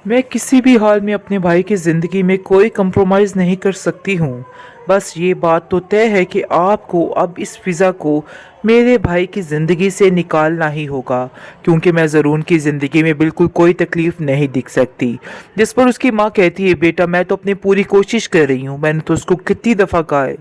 मैं किसी भी हाल में अपने भाई की ज़िंदगी में कोई कंप्रोमाइज़ नहीं कर सकती हूँ। बस ये बात तो तय है कि आपको अब इस फ़िज़ा को मेरे भाई की ज़िंदगी से निकालना ही होगा, क्योंकि मैं ज़रून की ज़िंदगी में बिल्कुल कोई तकलीफ़ नहीं दिख सकती। जिस पर उसकी माँ कहती है, बेटा मैं तो अपनी पूरी कोशिश कर रही हूँ, मैंने तो उसको कितनी दफ़ा कहा है,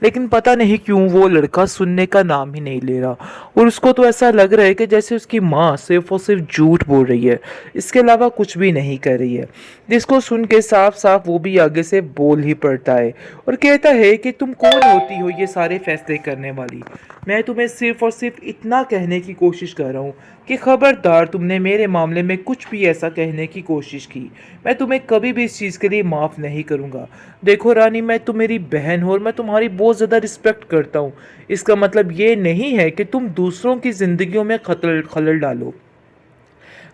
लेकिन पता नहीं क्यों वो लड़का सुनने का नाम ही नहीं ले रहा। और उसको तो ऐसा लग रहा है कि जैसे उसकी माँ सिर्फ़ और सिर्फ झूठ बोल रही है, इसके अलावा कुछ भी नहीं कर रही है। जिसको सुन के साफ साफ वो भी आगे से बोल ही पड़ता है और कहता है कि तुम कौन होती हो ये सारे फैसले करने वाली। मैं तुम्हें सिर्फ और सिर्फ इतना कहने की कोशिश कर रहा हूँ कि खबरदार तुमने मेरे मामले में कुछ भी ऐसा कहने की कोशिश की, मैं तुम्हें कभी भी इस चीज़ के लिए माफ़ नहीं करूँगा। देखो रानी, मैं तुम मेरी बहन हो और मैं तुम्हारी बहुत ज़्यादा रिस्पेक्ट करता हूँ। इसका मतलब ये नहीं है कि तुम दूसरों की ज़िंदगियों में खतल खलल डालो।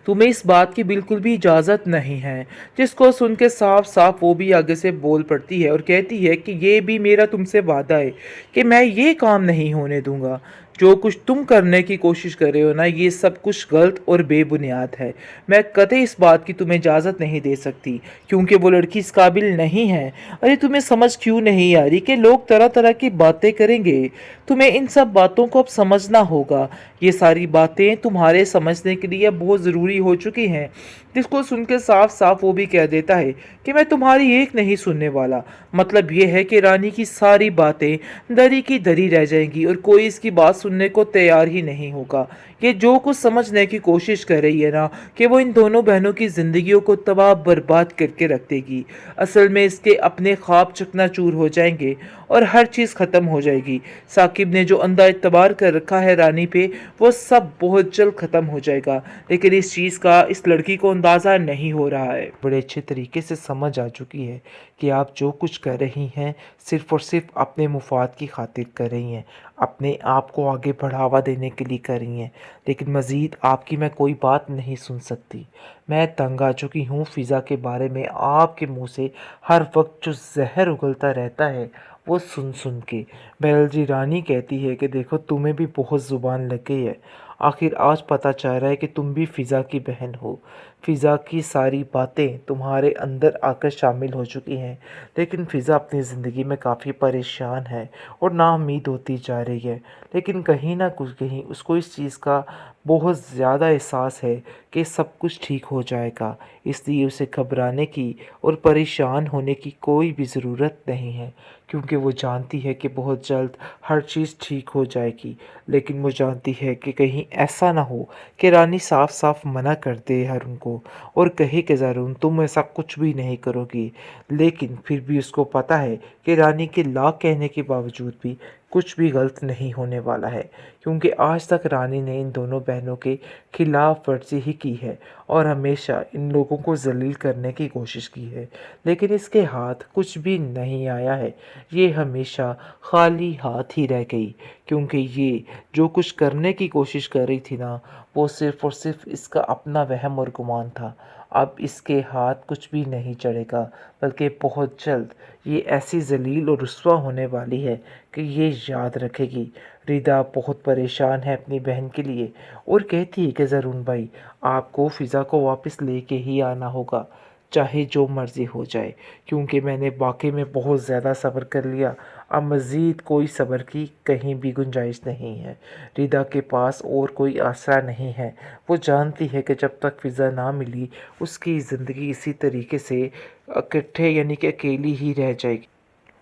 तुम्हें इस बात की बिल्कुल भी इजाज़त नहीं है। जिसको सुन के साफ साफ वो भी आगे से बोल पड़ती है और कहती है कि ये भी मेरा तुमसे वादा है कि मैं ये काम नहीं होने दूंगा। जो कुछ तुम करने की कोशिश कर रहे हो ना, ये सब कुछ गलत और बेबुनियाद है। मैं कतई इस बात की तुम्हें इजाज़त नहीं दे सकती, क्योंकि वो लड़की इस काबिल नहीं है। अरे तुम्हें समझ क्यों नहीं आ रही कि लोग तरह तरह की बातें करेंगे। तुम्हें इन सब बातों को अब समझना होगा। ये सारी बातें तुम्हारे समझने के लिए बहुत ज़रूरी हो चुकी हैं। जिसको सुन के साफ साफ वो भी कह देता है कि मैं तुम्हारी एक नहीं सुनने वाला। मतलब ये है कि रानी की सारी बातें दरी की दरी रह जाएंगी और कोई इसकी बात सुनने को तैयार ही नहीं होगा। ये जो कुछ समझने की कोशिश कर रही है ना, कि वो इन दोनों बहनों की ज़िंदगियों को तबाह बर्बाद करके रख देगी। असल में इसके अपने ख्वाब चकनाचूर हो जाएंगे और हर चीज़ ख़त्म हो जाएगी। साकिब ने जो अंधा एतबार कर रखा है रानी पे, वो सब बहुत जल्द ख़त्म हो जाएगा। लेकिन इस चीज़ का इस लड़की को अंदाज़ा नहीं हो रहा है। बड़े अच्छे तरीके से समझ आ चुकी है कि आप जो कुछ कर रही हैं सिर्फ़ और सिर्फ अपने मुफाद की खातिर कर रही हैं, अपने आप को आगे बढ़ावा देने के लिए कर रही हैं। लेकिन मज़ीद आपकी मैं कोई बात नहीं सुन सकती। मैं तंग आ चुकी हूँ फ़िज़ा के बारे में आपके मुँह से हर वक्त जो जहर उगलता रहता है वो सुन सुन के। बेरल जी रानी कहती है कि देखो तुम्हें भी बहुत ज़ुबान लग गई है। आखिर आज पता चल रहा है कि तुम भी फ़िज़ा की बहन हो। फ़िज़ा की सारी बातें तुम्हारे अंदर आकर शामिल हो चुकी हैं। लेकिन फ़िज़ा अपनी ज़िंदगी में काफ़ी परेशान है और नाउम्मीद होती जा रही है। लेकिन कहीं ना कुछ कहीं उसको इस चीज़ का बहुत ज़्यादा एहसास है कि सब कुछ ठीक हो जाएगा। इसलिए उसे घबराने की और परेशान होने की कोई भी ज़रूरत नहीं है, क्योंकि वो जानती है कि बहुत जल्द हर चीज़ ठीक हो जाएगी। लेकिन वो जानती है कि कहीं ऐसा ना हो कि रानी साफ साफ मना कर दे अरुण को और कहे कि ज़रून तुम ऐसा कुछ भी नहीं करोगी। लेकिन फिर भी उसको पता है कि रानी के लाख कहने के बावजूद भी कुछ भी गलत नहीं होने वाला है, क्योंकि आज तक रानी ने इन दोनों बहनों के खिलाफ वर्जी ही की है और हमेशा इन लोगों को जलील करने की कोशिश की है। लेकिन इसके हाथ कुछ भी नहीं आया है, ये हमेशा खाली हाथ ही रह गई, क्योंकि ये जो कुछ करने की कोशिश कर रही थी ना, वो सिर्फ़ और सिर्फ इसका अपना वहम और गुमान था। अब इसके हाथ कुछ भी नहीं चढ़ेगा, बल्कि बहुत जल्द ये ऐसी ज़लील और रुस्वा होने वाली है कि ये याद रखेगी। रिदा बहुत परेशान है अपनी बहन के लिए और कहती है कि ज़रून भाई, आपको फ़िज़ा को वापस लेके ही आना होगा, चाहे जो मर्ज़ी हो जाए, क्योंकि मैंने वाक़ई में बहुत ज़्यादा सब्र कर लिया। अब मज़ीद कोई सब्र की कहीं भी गुंजाइश नहीं है। रिदा के पास और कोई आसरा नहीं है। वो जानती है कि जब तक फ़िज़ा ना मिली उसकी ज़िंदगी इसी तरीके से इकट्ठे यानी कि अकेली ही रह जाएगी।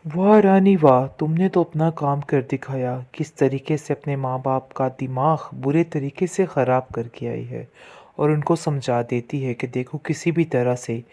वाह रानी वाह, तुमने तो अपना काम कर दिखाया। किस तरीके से अपने माँ बाप का दिमाग बुरे तरीके से ख़राब करके आई है और उनको समझा देती है कि देखो किसी भी तरह से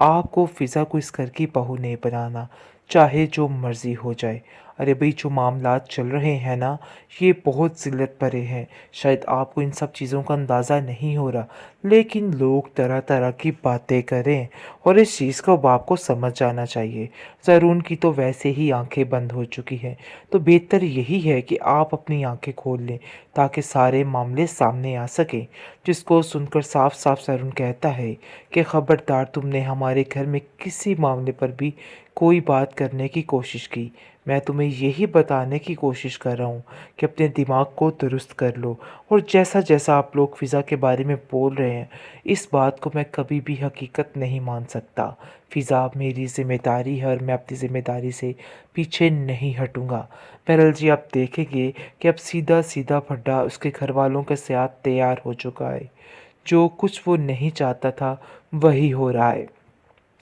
आपको फ़िज़ा को इस घर की बहू नहीं बनाना, चाहे जो मर्ज़ी हो जाए। अरे भाई, जो मामलात चल रहे हैं ना, ये बहुत ज़िल्लत भरे हैं। शायद आपको इन सब चीज़ों का अंदाज़ा नहीं हो रहा, लेकिन लोग तरह तरह की बातें करें और इस चीज़ को बाप को समझ जाना चाहिए। ज़रून की तो वैसे ही आंखें बंद हो चुकी हैं, तो बेहतर यही है कि आप अपनी आंखें खोल लें ताकि सारे मामले सामने आ सकें। जिसको सुनकर साफ साफ ज़रून कहता है कि ख़बरदार, तुमने हमारे घर में किसी मामले पर भी कोई बात करने की कोशिश की। मैं तुम्हें यही बताने की कोशिश कर रहा हूँ कि अपने दिमाग को दुरुस्त कर लो। और जैसा-जैसा आप लोग फ़िज़ा के बारे में बोल रहे हैं, इस बात को मैं कभी भी हकीकत नहीं मान सकता। फ़िज़ा मेरी ज़िम्मेदारी है और मैं अपनी ज़िम्मेदारी से पीछे नहीं हटूँगा। बहरहाल जी, आप देखेंगे कि अब सीधा-सीधा फड्डा उसके घरवालों के साथ तैयार हो चुका है। जो कुछ वो नहीं चाहता था, वही हो रहा है।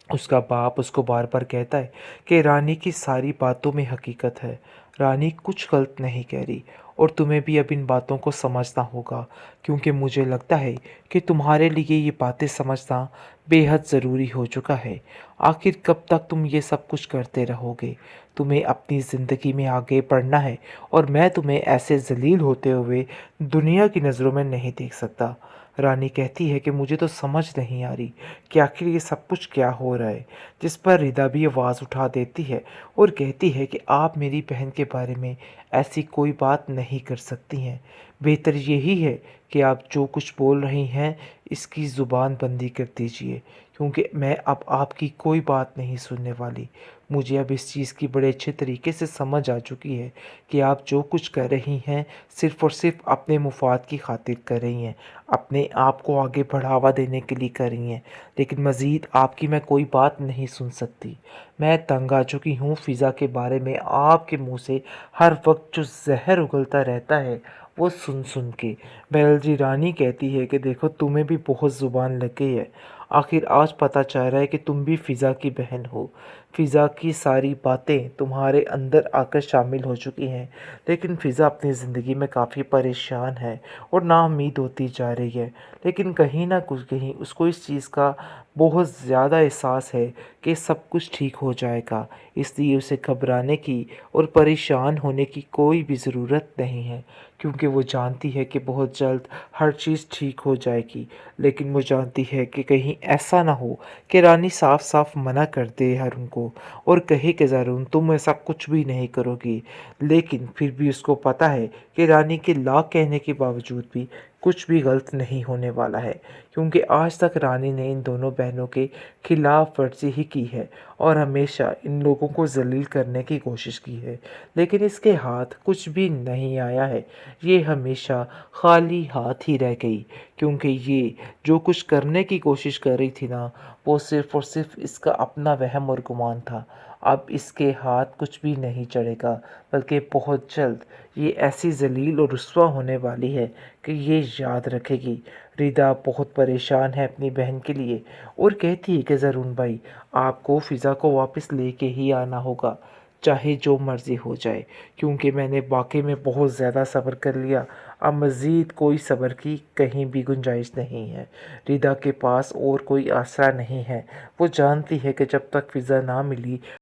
उसका बाप उसको बार-बार कहता है कि रानी की सारी बातों में हकीकत है। रानी कुछ गलत नहीं कह रही और तुम्हें भी अब इन बातों को समझना होगा, क्योंकि मुझे लगता है कि तुम्हारे लिए ये बातें समझना बेहद ज़रूरी हो चुका है। आखिर कब तक तुम ये सब कुछ करते रहोगे? तुम्हें अपनी ज़िंदगी में आगे बढ़ना है और मैं तुम्हें ऐसे ज़लील होते हुए दुनिया की नज़रों में नहीं देख सकता। रानी कहती है कि मुझे तो समझ नहीं आ रही कि आखिर ये सब कुछ क्या हो रहा है। जिस पर रिदा भी आवाज़ उठा देती है और कहती है कि आप मेरी बहन के बारे में ऐसी कोई बात नहीं कर सकती हैं। बेहतर यही है कि आप जो कुछ बोल रही हैं, इसकी ज़ुबान बंदी कर दीजिए, क्योंकि मैं अब आपकी कोई बात नहीं सुनने वाली। मुझे अब इस चीज़ की बड़े अच्छे तरीके से समझ आ चुकी है कि आप जो कुछ कर रही हैं, सिर्फ़ और सिर्फ़ अपने मुफ़ाद की खातिर कर रही हैं, अपने आप को आगे बढ़ावा देने के लिए कर रही हैं। लेकिन मज़ीद आपकी मैं कोई बात नहीं सुन सकती। मैं तंग आ चुकी हूँ फ़िज़ा के बारे में आपके मुँह से हर वक़्त जो ज़हर उगलता रहता है, वो सुन-सुन के। बहरहाल जी, रानी कहती है कि देखो, तुम्हें भी बहुत ज़ुबान लग गई है। आखिर आज पता चल रहा है कि तुम भी फ़िज़ा की बहन हो। फ़िज़ा की सारी बातें तुम्हारे अंदर आकर शामिल हो चुकी हैं। लेकिन फ़िज़ा अपनी ज़िंदगी में काफ़ी परेशान है और नाउम्मीद होती जा रही है। लेकिन कहीं न कुछ कहीं उसको इस चीज़ का बहुत ज़्यादा एहसास है कि सब कुछ ठीक हो जाएगा। इसलिए उसे घबराने की और परेशान होने की कोई भी ज़रूरत नहीं है, क्योंकि वो जानती है कि बहुत जल्द हर चीज़ ठीक हो जाएगी। लेकिन वो जानती है कि कहीं ऐसा ना हो कि रानी साफ-साफ मना कर दे अरुण को और कहे कि अरुण, तुम ऐसा कुछ भी नहीं करोगी। लेकिन फिर भी उसको पता है कि रानी के लाख कहने के बावजूद भी कुछ भी गलत नहीं होने वाला है, क्योंकि आज तक रानी ने इन दोनों बहनों के खिलाफ वर्जी ही की है और हमेशा इन लोगों को ज़लील करने की कोशिश की है। लेकिन इसके हाथ कुछ भी नहीं आया है। ये हमेशा खाली हाथ ही रह गई, क्योंकि ये जो कुछ करने की कोशिश कर रही थी ना, वो सिर्फ़ और सिर्फ़ इसका अपना वहम और गुमान था। अब इसके हाथ कुछ भी नहीं चढ़ेगा, बल्कि बहुत जल्द ये ऐसी ज़लील और रुस्वा होने वाली है कि ये याद रखेगी। रिदा बहुत परेशान है अपनी बहन के लिए और कहती है कि ज़रून भाई, आपको फ़िज़ा को वापस लेके ही आना होगा, चाहे जो मर्ज़ी हो जाए, क्योंकि मैंने वाक़ई में बहुत ज़्यादा सब्र कर लिया। अब मज़ीद कोई सब्र की कहीं भी गुंजाइश नहीं है। रिदा के पास और कोई आसरा नहीं है। वो जानती है कि जब तक फ़िज़ा ना मिली